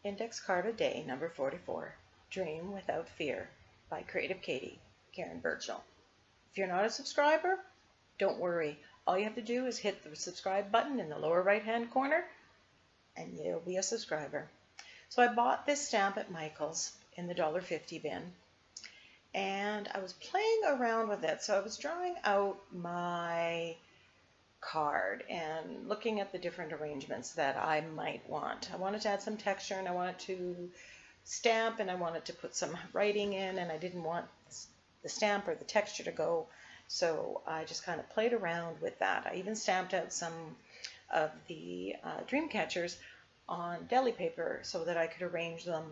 Index Card a Day, number 44, Dream Without Fear by Creative Katie, Karen Birchall. If you're not a subscriber, don't worry. All you have to do is hit the subscribe button in the lower right-hand corner, and you'll be a subscriber. So I bought this stamp at Michael's in the $1.50 bin, and I was playing around with it. So I was drawing out my card and looking at the different arrangements that I might want. I wanted to add some texture, and I wanted to stamp, and I wanted to put some writing in, and I didn't want the stamp or the texture to go, so I just kind of played around with that. I even stamped out some of the dream catchers on deli paper so that I could arrange them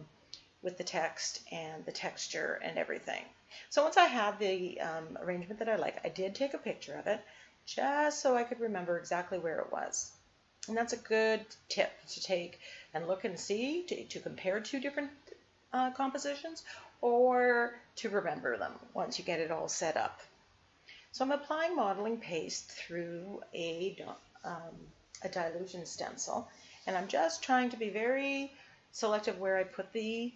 with the text and the texture and everything. So once I had the arrangement that I like, I did take a picture of it just so I could remember exactly where it was. And that's a good tip to take and look and see, to compare two different compositions, or to remember them once you get it all set up. So I'm applying modeling paste through a dilution stencil, and I'm just trying to be very selective where I put the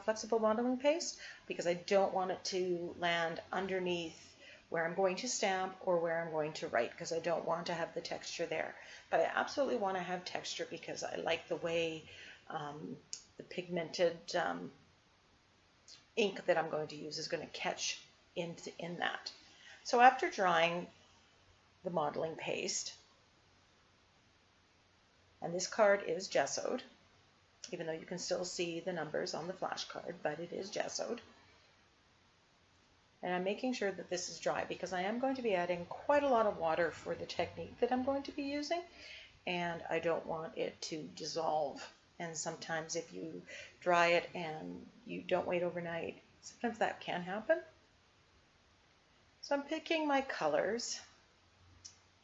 flexible modeling paste, because I don't want it to land underneath where I'm going to stamp or where I'm going to write, because I don't want to have the texture there. But I absolutely want to have texture because I like the way the pigmented ink that I'm going to use is going to catch in that. So after drying the modeling paste, and this card is gessoed, even though you can still see the numbers on the flashcard, but it is gessoed. And I'm making sure that this is dry because I am going to be adding quite a lot of water for the technique that I'm going to be using, and I don't want it to dissolve. And sometimes if you dry it and you don't wait overnight, sometimes that can happen. So I'm picking my colors,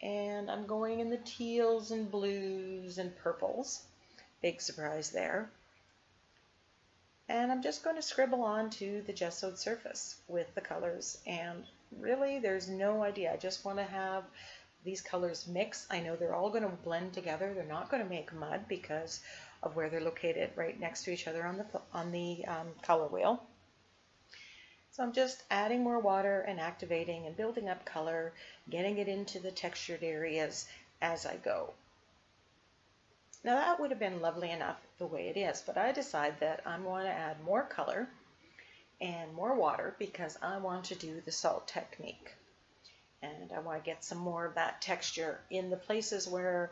and I'm going in the teals and blues and purples. Big surprise there. And I'm just going to scribble onto the gessoed surface with the colors, and really there's no idea. I just want to have these colors mix. I know they're all going to blend together. They're not going to make mud because of where they're located right next to each other on the color wheel. So I'm just adding more water and activating and building up color, getting it into the textured areas as I go. Now that would have been lovely enough the way it is, but I decide that I'm going to add more color and more water because I want to do the salt technique. And I want to get some more of that texture in the places where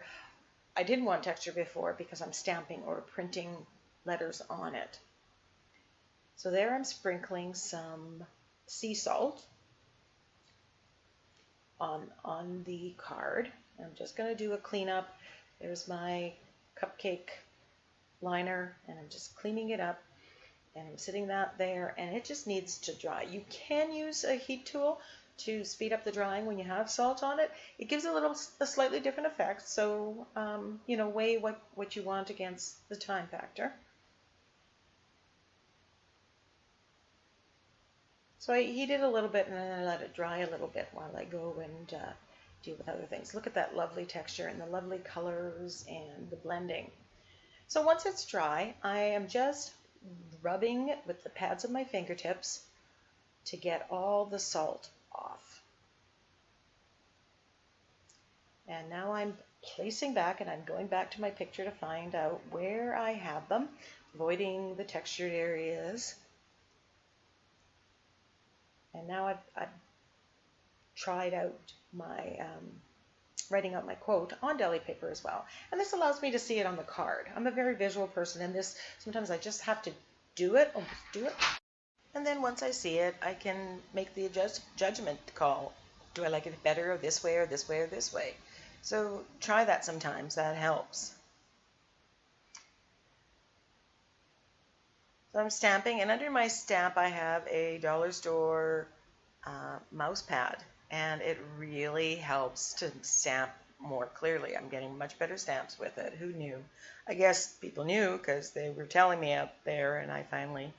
I didn't want texture before because I'm stamping or printing letters on it. So there I'm sprinkling some sea salt on the card. I'm just going to do a cleanup. There's my cupcake liner, and I'm just cleaning it up, and I'm sitting that there, and it just needs to dry. You can use a heat tool to speed up the drying when you have salt on it. It gives a slightly different effect, so you know, weigh what you want against the time factor. So I heat it a little bit and then I let it dry a little bit while I go and deal with other things. Look at that lovely texture and the lovely colors and the blending. So once it's dry, I am just rubbing it with the pads of my fingertips to get all the salt off. And now I'm placing back, and I'm going back to my picture to find out where I have them, avoiding the textured areas. And now I've tried out my writing out my quote on deli paper as well. And this allows me to see it on the card. I'm a very visual person, and this sometimes I just have to do it. And then once I see it, I can make the judgment call. Do I like it better or this way or this way or this way? So try that sometimes. That helps. So I'm stamping, and under my stamp I have a dollar store mouse pad, and it really helps to stamp more clearly. I'm getting much better stamps with it. Who knew? I guess people knew because they were telling me out there, and I finally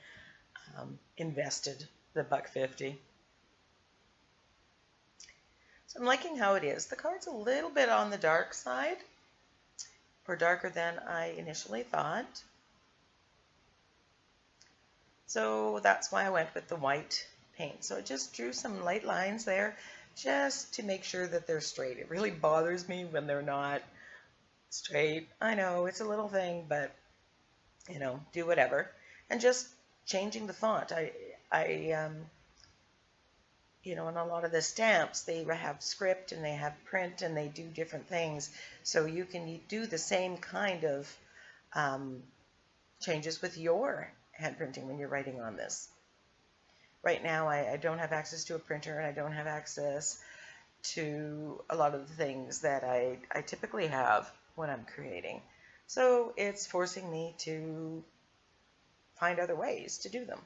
invested the $1.50. So I'm liking how it is. The card's a little bit on the dark side, or darker than I initially thought. So that's why I went with the white paint. So I just drew some light lines there just to make sure that they're straight. It really bothers me when they're not straight. I know it's a little thing, but you know, do whatever. And just changing the font. You know, in a lot of the stamps, they have script and they have print and they do different things. So you can do the same kind of changes with your hand printing when you're writing on this. Right now, I don't have access to a printer and I don't have access to a lot of the things that I typically have when I'm creating. So it's forcing me to find other ways to do them,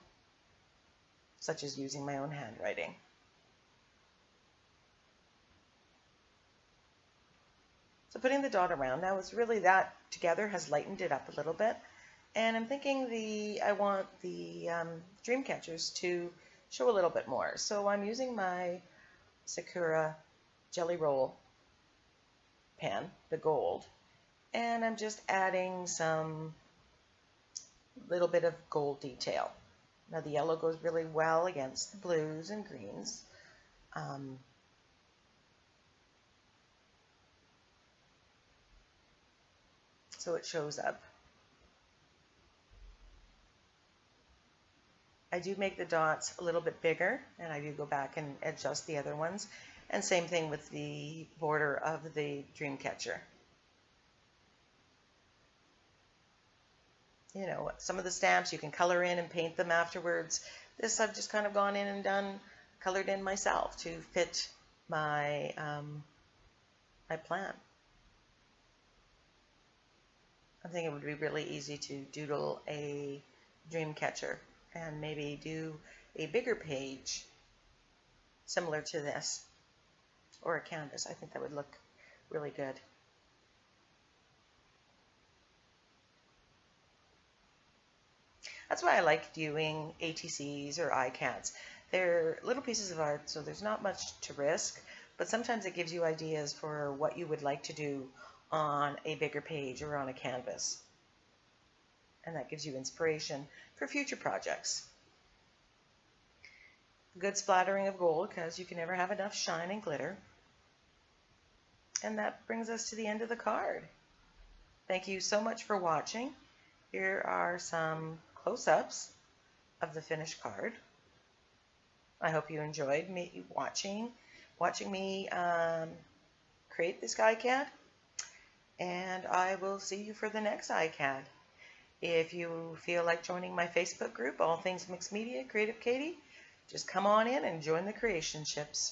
such as using my own handwriting. So putting the dot around, now it's really that together has lightened it up a little bit. And I'm thinking I want the dream catchers to show a little bit more. So I'm using my Sakura Jelly Roll pen, the gold, and I'm just adding some little bit of gold detail. Now the yellow goes really well against the blues and greens. So it shows up. I do make the dots a little bit bigger, and I do go back and adjust the other ones. And same thing with the border of the dream catcher. You know, some of the stamps you can color in and paint them afterwards. This I've just kind of gone in and colored in myself to fit my my plan. I think it would be really easy to doodle a dream catcher and maybe do a bigger page similar to this, or a canvas. I think that would look really good. That's why I like doing ATCs or ICADs. They're little pieces of art, so there's not much to risk, but sometimes it gives you ideas for what you would like to do on a bigger page or on a canvas. And that gives you inspiration for future projects. Good splattering of gold, because you can never have enough shine and glitter. And that brings us to the end of the card. Thank you so much for watching. Here are some close-ups of the finished card. I hope you enjoyed me watching me create this ICAD, and I will see you for the next ICAD. If you feel like joining my Facebook group, All Things Mixed Media, Creative Katie, just come on in and join the creation ships.